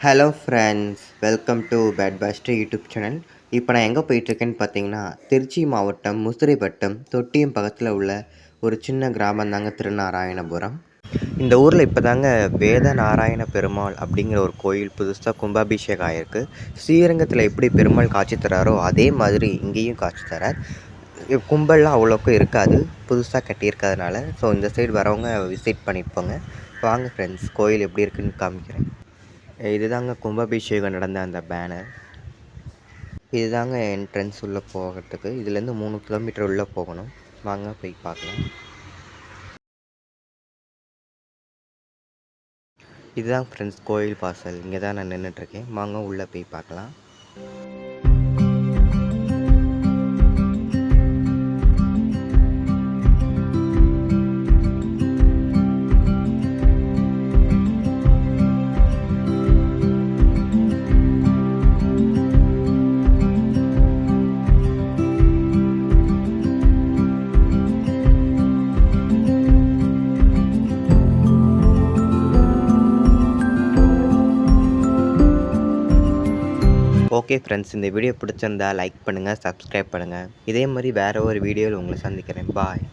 Hello friends, welcome to bad buster YouTube channel. இப்போ நான் எங்கே போயிட்டுருக்கேன்னு பார்த்தீங்கன்னா, திருச்சி மாவட்டம் முசிறி வட்டம் தொட்டியம் பக்கத்தில் உள்ள ஒரு சின்ன கிராமம் தாங்க திருநாராயணபுரம். இந்த ஊரில் இப்போ தாங்க வேத நாராயண பெருமாள் அப்படிங்கிற ஒரு கோயில் புதுசாக கும்பாபிஷேகம் ஆகிருக்கு. ஸ்ரீரங்கத்தில் எப்படி பெருமாள் காட்சி தராரோ அதே மாதிரி இங்கேயும் காட்சி தரார். கும்பல்லாம் அவ்வளோக்கும் இருக்காது, புதுசாக கட்டியிருக்கிறதுனால. ஸோ இந்த சைடு வரவங்க விசிட் பண்ணிப்போங்க. வாங்க ஃப்ரெண்ட்ஸ், கோயில் எப்படி இருக்குன்னு காமிக்கிறேன். இதுதாங்க கும்பாபிஷேகம் நடந்த அந்த பேனர். இதுதாங்க என்ட்ரன்ஸ் உள்ளே போகிறதுக்கு. இதுலேருந்து 3 கிலோமீட்டர் உள்ளே போகணும். வாங்க போய் பார்க்கலாம். இதுதான் ஃப்ரெண்ட்ஸ் கோயில் வாசல். இங்கே தான் நான் நின்றுட்டுருக்கேன். வாங்க உள்ளே போய் பார்க்கலாம். ஓகே ஃப்ரெண்ட்ஸ், இந்த வீடியோ பிடிச்சிருந்தா லைக் பண்ணுங்கள், சப்ஸ்கிரைப் பண்ணுங்கள். இதே மாதிரி வேறு ஒரு வீடியோவில் உங்களை சந்திக்கிறேன். பாய்.